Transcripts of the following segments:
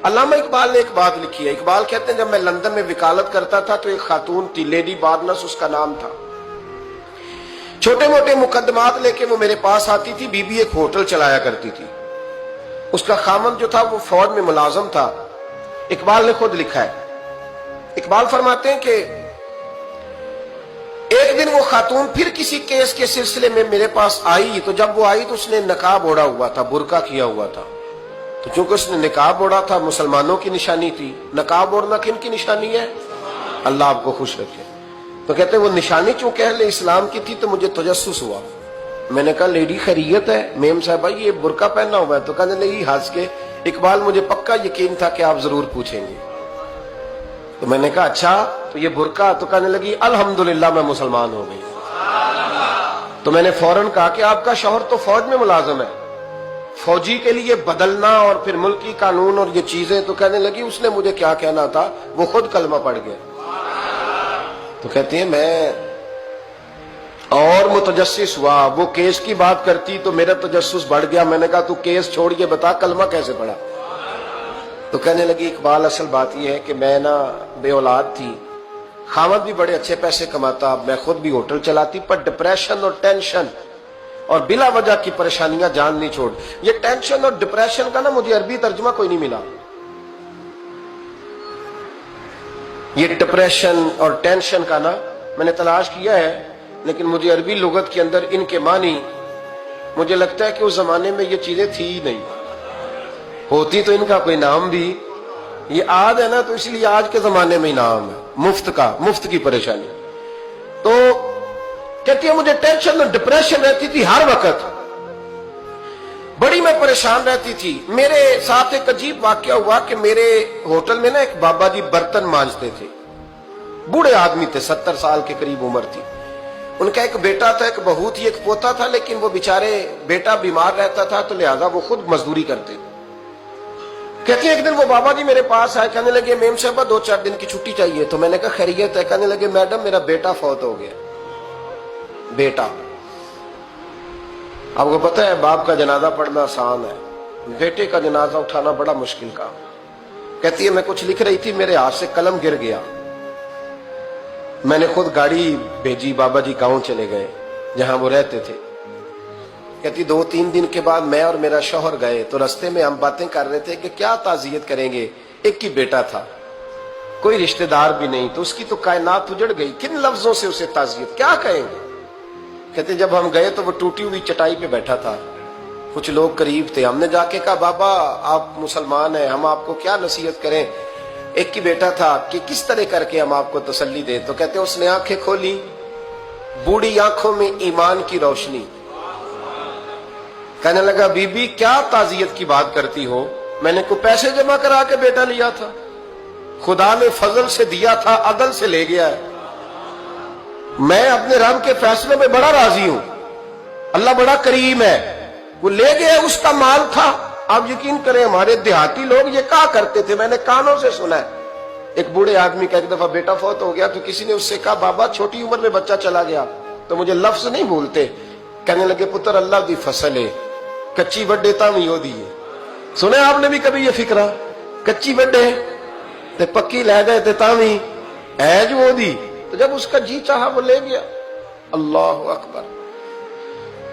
علامہ اقبال نے ایک بات لکھی ہے. اقبال کہتے ہیں جب میں لندن میں وکالت کرتا تھا تو ایک خاتون تھی, لیڈی بارنس اس کا نام تھا. چھوٹے موٹے مقدمات لے کے وہ میرے پاس آتی تھی. بی بی ایک ہوٹل چلایا کرتی تھی. اس کا خامند جو تھا وہ فوج میں ملازم تھا. اقبال نے خود لکھا ہے, اقبال فرماتے ہیں کہ ایک دن وہ خاتون پھر کسی کیس کے سلسلے میں میرے پاس آئی. تو جب وہ آئی تو اس نے نقاب اوڑھا ہوا تھا, برقع کیا ہوا تھا. تو چونکہ اس نے نقاب اوڑھا تھا, مسلمانوں کی نشانی تھی. نقاب اوڑھنا کن کی نشانی ہے؟ اللہ آپ کو خوش رکھے. تو کہتے ہیں وہ نشانی چونکہ اہل اسلام کی تھی تو مجھے تجسس ہوا. میں نے کہا لیڈی خیریت ہے؟ میم صاحبہ یہ برقع پہنا ہوا ہے. تو کہنے لگی ہنس کے, اقبال مجھے پکا یقین تھا کہ آپ ضرور پوچھیں گے. تو میں نے کہا اچھا تو یہ برقع؟ تو کہنے لگی الحمدللہ میں مسلمان ہو گئی. تو میں نے فوراً کہا کہ آپ کا شوہر تو فوج میں ملازم ہے, فوجی کے لیے بدلنا اور پھر ملکی قانون اور یہ چیزیں. تو کہنے لگی اس نے مجھے کیا کہنا تھا, وہ خود کلمہ پڑھ گیا. تو کہتی ہیں میں اور متجسس ہوا. وہ کیس کی بات کرتی تو میرا تجسس بڑھ گیا. میں نے کہا تو کیس چھوڑ کے بتا کلمہ کیسے پڑھا. تو کہنے لگی اقبال اصل بات یہ ہے کہ میں نا بے اولاد تھی, خامد بھی بڑے اچھے پیسے کماتا, میں خود بھی ہوٹل چلاتی, پر ڈپریشن اور ٹینشن اور بلا وجہ کی پریشانیاں جان نہیں چھوڑ. یہ ٹینشن اور ڈپریشن کا نا مجھے عربی ترجمہ کوئی نہیں ملا. یہ ڈپریشن اور ٹینشن کا نا میں نے تلاش کیا ہے, لیکن مجھے عربی لغت کے اندر ان کے معنی مجھے لگتا ہے کہ اس زمانے میں یہ چیزیں تھی ہی نہیں. ہوتی تو ان کا کوئی نام بھی, یہ آج ہے نا تو اس لیے آج کے زمانے میں ہی نام ہے مفت کا, مفت کی پریشانی. تو کہتی ہے مجھے ٹینشن اور ڈپریشن رہتی تھی ہر وقت, بڑی میں پریشان رہتی تھی. میرے ساتھ ایک عجیب واقعہ ہوا کہ میرے ہوٹل میں نا ایک بابا جی برتن مانجتے تھے. بوڑھے آدمی تھے, 70 سال کے قریب عمر تھی. ان کا ایک بیٹا تھا, ایک بہو تھی, ایک پوتا تھا, لیکن وہ بیچارے بیٹا بیمار رہتا تھا تو لہذا وہ خود مزدوری کرتے. کہتے ہیں ایک دن وہ بابا جی میرے پاس آئے, کہنے لگے میم صاحبہ 2-4 دن کی چھٹی چاہیے. تو میں نے کہا خیریت ہے؟ کہنے لگے میڈم میرا بیٹا فوت ہو گیا. بیٹا, آپ کو پتہ ہے باپ کا جنازہ پڑھنا آسان ہے, بیٹے کا جنازہ اٹھانا بڑا مشکل کام. کہتی ہے میں کچھ لکھ رہی تھی, میرے ہاتھ سے قلم گر گیا. میں نے خود گاڑی بھیجی, بابا جی گاؤں چلے گئے جہاں وہ رہتے تھے. کہتی 2-3 دن کے بعد میں اور میرا شوہر گئے تو رستے میں ہم باتیں کر رہے تھے کہ کیا تعزیت کریں گے. ایک ہی بیٹا تھا, کوئی رشتہ دار بھی نہیں, تو اس کی تو کائنات اجڑ گئی. کن لفظوں سے اسے تعزیت کیا کہیں گے. کہتے جب ہم گئے تو وہ ٹوٹی ہوئی چٹائی پہ بیٹھا تھا, کچھ لوگ قریب تھے. ہم نے جا کے کہا بابا آپ مسلمان ہیں, ہم آپ کو کیا نصیحت کریں, ایک ہی بیٹا تھا, کہ کس طرح کر کے ہم آپ کو تسلی دیں. تو کہتے اس نے آنکھیں کھولی, بوڑھی آنکھوں میں ایمان کی روشنی. کہنے لگا بی بی کیا تعزیت کی بات کرتی ہو, میں نے کوئی پیسے جمع کرا کے بیٹا لیا تھا, خدا نے فضل سے دیا تھا, عدل سے لے گیا ہے. میں اپنے رب کے فیصلوں میں بڑا راضی ہوں, اللہ بڑا کریم ہے, وہ لے گیا, اس کا مال تھا. آپ یقین کریں ہمارے دیہاتی لوگ یہ کہا کرتے تھے, میں نے کانوں سے سنا ہے. ایک بوڑھے آدمی کا ایک دفعہ بیٹا فوت ہو گیا تو کسی نے اس سے کہا بابا چھوٹی عمر میں بچہ چلا گیا تو مجھے لفظ نہیں بھولتے. کہنے لگے پتر اللہ دی فصل ہے, کچی وڈے تامی ہو دی ہے. سنے آپ نے بھی کبھی یہ فکرہ, کچی وڈے تے پکی لے گئے تے تامی ہے جو ہو دی. تو جب اس کا جی چاہا وہ لے گیا. اللہ اکبر.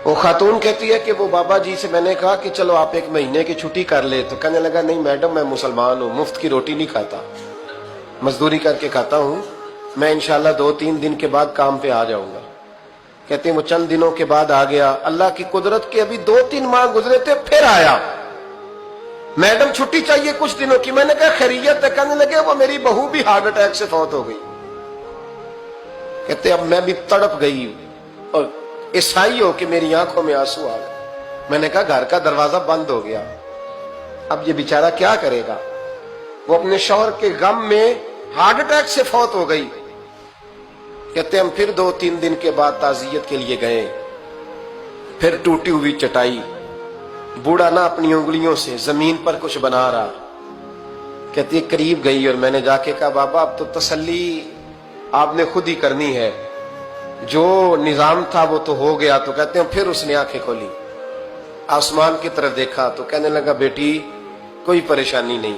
وہ خاتون کہتی ہے کہ وہ بابا جی سے میں نے کہا کہ چلو آپ 1 مہینے کی چھٹی کر لے. تو کہنے لگا نہیں میڈم میں مسلمان ہوں, مفت کی روٹی نہیں کھاتا, مزدوری کر کے کھاتا ہوں, میں انشاءاللہ 2-3 دن کے بعد کام پہ آ جاؤں گا. کہتے ہیں وہ چند دنوں کے بعد آ گیا. اللہ کی قدرت کے ابھی 2-3 ماہ گزرے تھے پھر آیا. میڈم چھٹی چاہیے کچھ دنوں کی. میں نے کہا خیریت ہے؟ کہنے لگے وہ میری بہو بھی ہارٹ اٹیک سے فوت ہو گئی. کہتے اب میں بھی تڑپ گئی اور عیسائی ہو کہ میری آنکھوں میں آنسو آ گئے. میں نے کہا گھر کا دروازہ بند ہو گیا, اب یہ بیچارہ کیا کرے گا. وہ اپنے شوہر کے غم میں ہارٹ اٹیک سے فوت ہو گئی. کہتے ہم پھر 2-3 دن کے بعد تعزیت کے لیے گئے. پھر ٹوٹی ہوئی چٹائی, بوڑھا نہ اپنی انگلیوں سے زمین پر کچھ بنا رہا. کہتی قریب گئی اور میں نے جا کے کہا بابا اب تو تسلی آپ نے خود ہی کرنی ہے, جو نظام تھا وہ تو ہو گیا. تو کہتے ہیں پھر اس نے آنکھیں کھولی, آسمان کی طرف دیکھا تو کہنے لگا بیٹی کوئی پریشانی نہیں,